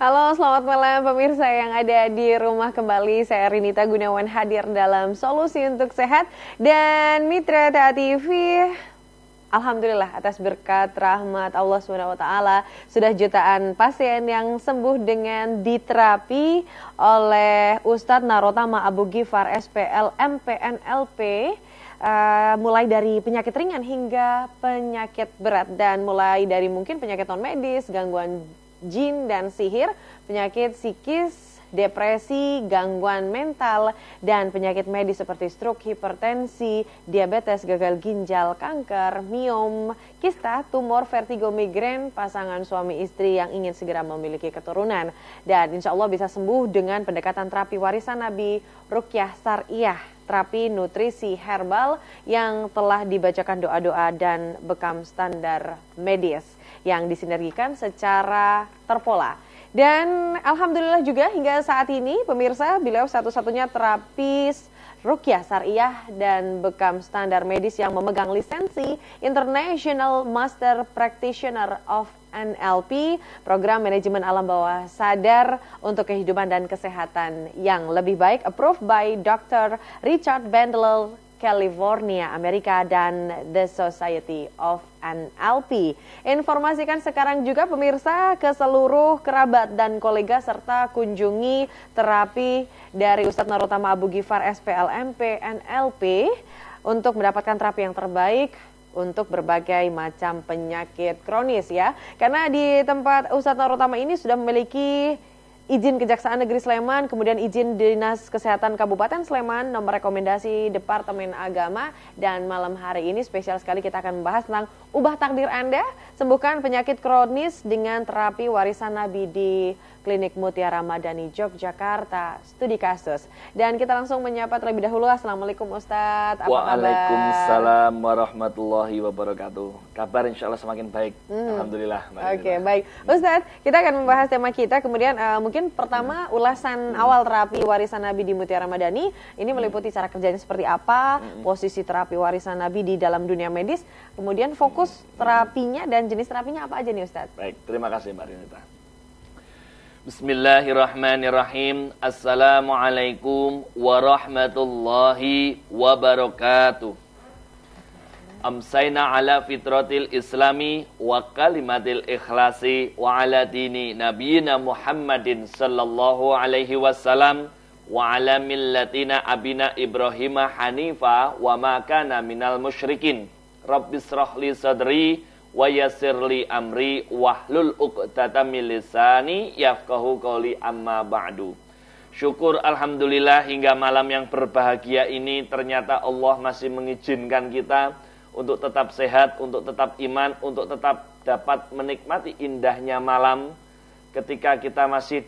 Halo, selamat malam pemirsa yang ada di rumah kembali. Saya Rinita Gunawan hadir dalam Solusi untuk Sehat dan Mitra TA TV. Alhamdulillah atas berkat rahmat Allah SWT sudah jutaan pasien yang sembuh dengan diterapi oleh Ustadz Narotama Abu Ghifar SPL MPNLP. Mulai dari penyakit ringan hingga penyakit berat, dan mulai dari mungkin penyakit non medis, gangguan jin dan sihir, penyakit psikis, depresi, gangguan mental, dan penyakit medis seperti stroke, hipertensi, diabetes, gagal ginjal, kanker, miom, kista, tumor, vertigo, migrain, pasangan suami istri yang ingin segera memiliki keturunan. Dan insya Allah bisa sembuh dengan pendekatan terapi warisan Nabi, Ruqyah Syariah, terapi nutrisi herbal yang telah dibacakan doa-doa dan bekam standar medis yang disinergikan secara terpola. Dan alhamdulillah juga hingga saat ini pemirsa, beliau satu-satunya terapis Ruqyah Syariah dan bekam standar medis yang memegang lisensi International Master Practitioner of NLP, program manajemen alam bawah sadar untuk kehidupan dan kesehatan yang lebih baik, approved by Dr. Richard Bandler, California, Amerika, dan The Society of NLP. Informasikan sekarang juga pemirsa ke seluruh kerabat dan kolega, serta kunjungi terapi dari Ustadz Narotama Abu Ghifar SPL MPNLP untuk mendapatkan terapi yang terbaik untuk berbagai macam penyakit kronis ya. Karena di tempat Ustadz Narotama ini sudah memiliki izin Kejaksaan Negeri Sleman, kemudian izin Dinas Kesehatan Kabupaten Sleman, nomor rekomendasi Departemen Agama, dan malam hari ini spesial sekali kita akan membahas tentang ubah takdir Anda, sembuhkan penyakit kronis dengan terapi warisan Nabi di Klinik Mutiara Madani, Yogyakarta, studi kasus. Dan kita langsung menyapa terlebih dahulu. Assalamualaikum Ustadz, apa kabar? Waalaikumsalam warahmatullahi wabarakatuh. Kabar insya Allah semakin baik, Alhamdulillah. Oke, baik. Ustadz, kita akan membahas tema kita, kemudian mungkin pertama ulasan awal terapi warisan Nabi di Mutiara Madani. Ini meliputi cara kerjanya seperti apa, posisi terapi warisan Nabi di dalam dunia medis, kemudian fokus terapinya dan jenis terapinya apa aja nih Ustadz? Baik, terima kasih Mbak Rinita. Bismillahirrahmanirrahim. Assalamualaikum warahmatullahi wabarakatuh. Amsayna ala fitratil islami wa kalimatil ikhlasi wa ala dini nabiyina Muhammadin sallallahu alaihi wasallam wa ala millatina abina Ibrahima hanifa wa ma kana minal musyrikin. Rabbishrah li sadri wa yassirli amri wahlul 'uqdatam min lisani yafqahu qouli, amma ba'du. Syukur alhamdulillah hingga malam yang berbahagia ini ternyata Allah masih mengizinkan kita untuk tetap sehat, untuk tetap iman, untuk tetap dapat menikmati indahnya malam ketika kita masih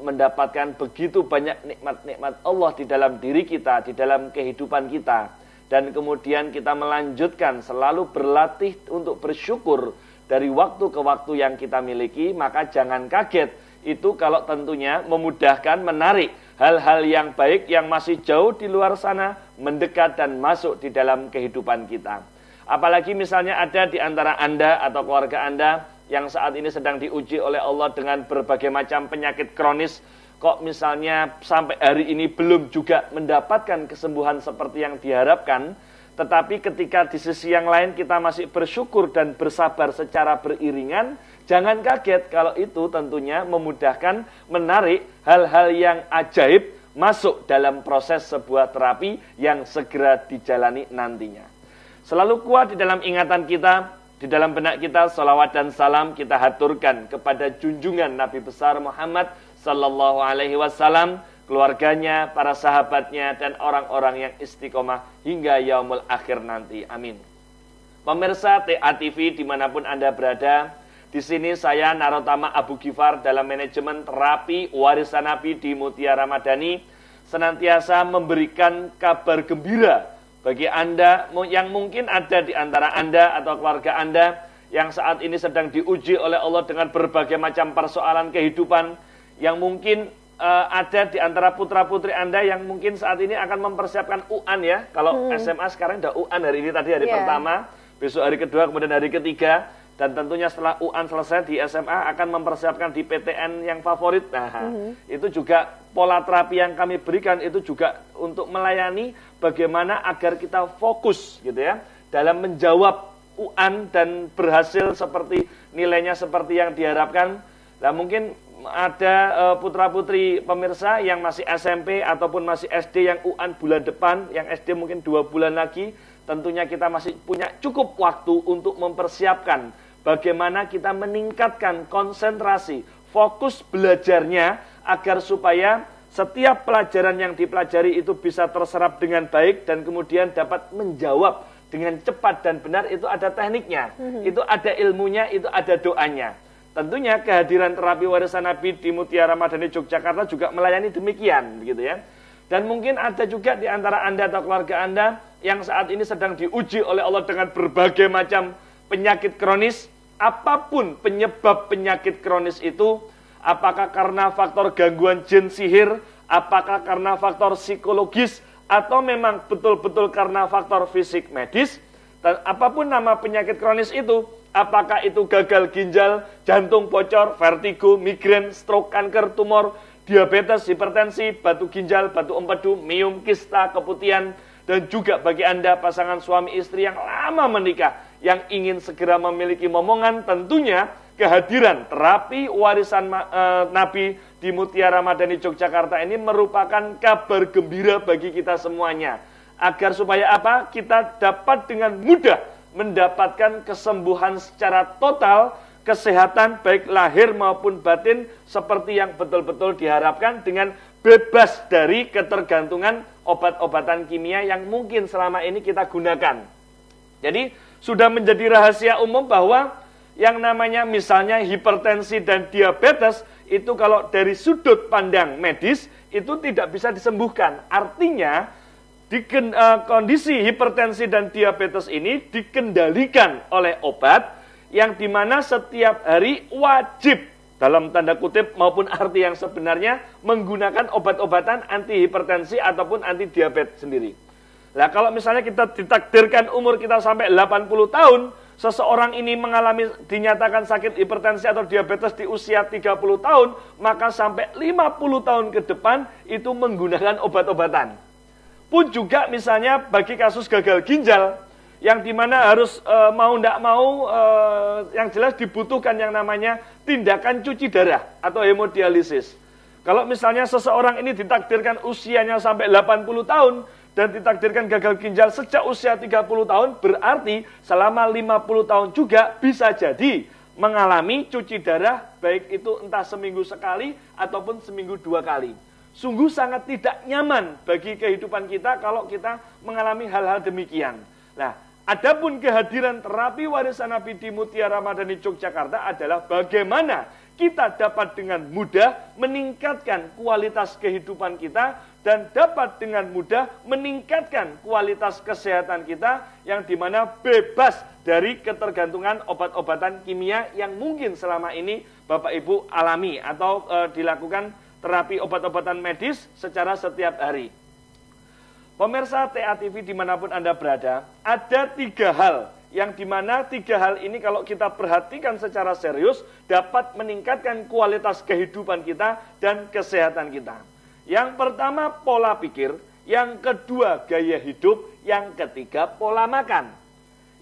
mendapatkan begitu banyak nikmat-nikmat Allah di dalam diri kita, di dalam kehidupan kita. Dan kemudian kita melanjutkan selalu berlatih untuk bersyukur dari waktu ke waktu yang kita miliki, maka jangan kaget itu kalau tentunya memudahkan menarik hal-hal yang baik yang masih jauh di luar sana, mendekat dan masuk di dalam kehidupan kita. Apalagi misalnya ada di antara Anda atau keluarga Anda yang saat ini sedang diuji oleh Allah dengan berbagai macam penyakit kronis. Kok misalnya sampai hari ini belum juga mendapatkan kesembuhan seperti yang diharapkan, tetapi ketika di sisi yang lain kita masih bersyukur dan bersabar secara beriringan, jangan kaget kalau itu tentunya memudahkan menarik hal-hal yang ajaib masuk dalam proses sebuah terapi yang segera dijalani nantinya. Selalu kuat di dalam ingatan kita, di dalam benak kita, salawat dan salam kita haturkan kepada junjungan Nabi besar Muhammad sallallahu alaihi wasallam, keluarganya, para sahabatnya, dan orang-orang yang istiqomah hingga yaumul akhir nanti. Amin. Pemirsa TA TV dimanapun Anda berada, di sini saya Narotama Abu Ghifar dalam manajemen terapi warisan Nabi di Mutiara Madani senantiasa memberikan kabar gembira bagi Anda yang mungkin ada di antara Anda atau keluarga Anda yang saat ini sedang diuji oleh Allah dengan berbagai macam persoalan kehidupan, yang mungkin ada di antara putra-putri Anda yang mungkin saat ini akan mempersiapkan UAN ya. Kalau SMA sekarang udah UAN hari ini, tadi hari pertama, besok hari kedua, kemudian hari ketiga. dan tentunya setelah UAN selesai di SMA akan mempersiapkan di PTN yang favorit. Nah, itu juga pola terapi yang kami berikan itu juga untuk melayani bagaimana agar kita fokus gitu ya dalam menjawab UAN dan berhasil seperti nilainya seperti yang diharapkan. Nah, mungkin ada putra-putri pemirsa yang masih SMP ataupun masih SD yang UAN bulan depan, yang SD mungkin 2 bulan lagi. Tentunya kita masih punya cukup waktu untuk mempersiapkan bagaimana kita meningkatkan konsentrasi, fokus belajarnya agar supaya setiap pelajaran yang dipelajari itu bisa terserap dengan baik dan kemudian dapat menjawab dengan cepat dan benar. Itu ada tekniknya, itu ada ilmunya, itu ada doanya. Tentunya kehadiran terapi warisan Nabi di Mutiara Madani Yogyakarta juga melayani demikian, begitu ya. Dan mungkin ada juga di antara Anda atau keluarga Anda yang saat ini sedang diuji oleh Allah dengan berbagai macam penyakit kronis. Apapun penyebab penyakit kronis itu, apakah karena faktor gangguan jin sihir, apakah karena faktor psikologis, atau memang betul-betul karena faktor fisik medis, dan apapun nama penyakit kronis itu, apakah itu gagal ginjal, jantung bocor, vertigo, migrain, stroke, kanker, tumor, diabetes, hipertensi, batu ginjal, batu empedu, miom, kista, keputihan, dan juga bagi Anda pasangan suami istri yang lama menikah, yang ingin segera memiliki momongan, tentunya kehadiran terapi warisan Nabi di Mutiara Madani Yogyakarta ini merupakan kabar gembira bagi kita semuanya. Agar supaya apa? Kita dapat dengan mudah mendapatkan kesembuhan secara total, kesehatan baik lahir maupun batin seperti yang betul-betul diharapkan dengan bebas dari ketergantungan obat-obatan kimia yang mungkin selama ini kita gunakan. Jadi sudah menjadi rahasia umum bahwa yang namanya misalnya hipertensi dan diabetes itu kalau dari sudut pandang medis itu tidak bisa disembuhkan. Artinya kondisi hipertensi dan diabetes ini dikendalikan oleh obat yang dimana setiap hari wajib dalam tanda kutip maupun arti yang sebenarnya menggunakan obat-obatan anti hipertensi ataupun anti diabetes sendiri. Nah, kalau misalnya kita ditakdirkan umur kita sampai 80 tahun, seseorang ini dinyatakan sakit hipertensi atau diabetes di usia 30 tahun, maka sampai 50 tahun ke depan itu menggunakan obat-obatan. Pun juga misalnya bagi kasus gagal ginjal, yang dimana harus mau tidak mau, yang jelas dibutuhkan yang namanya tindakan cuci darah atau hemodialisis. Kalau misalnya seseorang ini ditakdirkan usianya sampai 80 tahun, dan ditakdirkan gagal ginjal sejak usia 30 tahun, berarti selama 50 tahun juga bisa jadi mengalami cuci darah, baik itu entah seminggu sekali ataupun seminggu 2 kali. Sungguh sangat tidak nyaman bagi kehidupan kita kalau kita mengalami hal-hal demikian. Nah, adapun kehadiran terapi warisan Nabi di Mutiara Madani Yogyakarta adalah bagaimana kita dapat dengan mudah meningkatkan kualitas kehidupan kita dan dapat dengan mudah meningkatkan kualitas kesehatan kita yang dimana bebas dari ketergantungan obat-obatan kimia yang mungkin selama ini Bapak Ibu alami atau dilakukan terapi obat-obatan medis secara setiap hari. Pemirsa TA TV dimanapun Anda berada, ada 3 hal yang dimana 3 hal ini kalau kita perhatikan secara serius dapat meningkatkan kualitas kehidupan kita dan kesehatan kita. Yang pertama pola pikir, yang kedua gaya hidup, yang ketiga pola makan.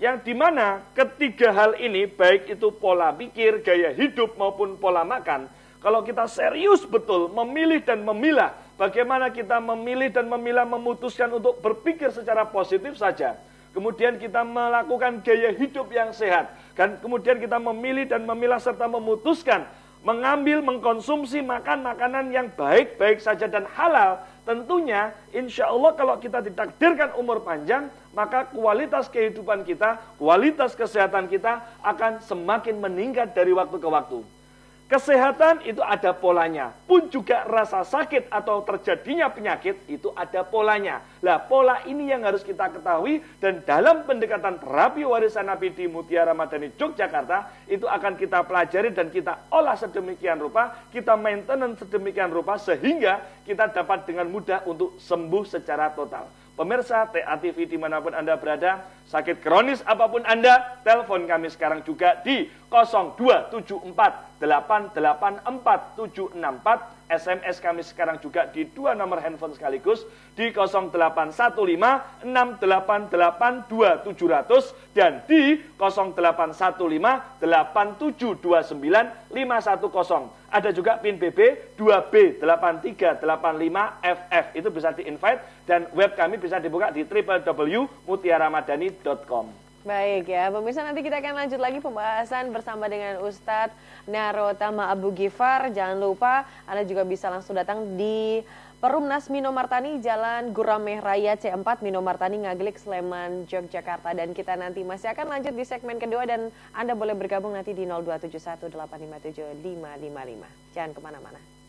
Yang dimana ketiga hal ini baik itu pola pikir, gaya hidup maupun pola makan, kalau kita serius betul memilih dan memilah, bagaimana kita memilih dan memilah memutuskan untuk berpikir secara positif saja. Kemudian kita melakukan gaya hidup yang sehat. Dan kemudian kita memilih dan memilah serta memutuskan mengambil, mengkonsumsi makan makanan yang baik-baik saja dan halal. Tentunya insya Allah kalau kita ditakdirkan umur panjang, maka kualitas kehidupan kita, kualitas kesehatan kita akan semakin meningkat dari waktu ke waktu. Kesehatan itu ada polanya, pun juga rasa sakit atau terjadinya penyakit itu ada polanya. Lah pola ini yang harus kita ketahui dan dalam pendekatan terapi warisan Nabi di Mutiara Madani Yogyakarta itu akan kita pelajari dan kita olah sedemikian rupa, kita maintenance sedemikian rupa sehingga kita dapat dengan mudah untuk sembuh secara total. Pemirsa TA TV dimanapun Anda berada, sakit kronis apapun Anda, telepon kami sekarang juga di 02748844764. SMS kami sekarang juga di 2 nomor handphone sekaligus di 0815688200 dan di 081587295110. Ada juga PIN BB 2B8385FF. Itu bisa di-invite dan web kami bisa dibuka di www.mutiaramadani.com. Baik ya, pemirsa, nanti kita akan lanjut lagi pembahasan bersama dengan Ustadz Narotama Abu Ghifar. Jangan lupa Anda juga bisa langsung datang di Perumnas Mino Martani, Jalan Gurameh Raya C4, Mino Martani, Ngagelik, Sleman, Yogyakarta. Dan kita nanti masih akan lanjut di segmen kedua dan Anda boleh bergabung nanti di 02718575555. Jangan kemana-mana.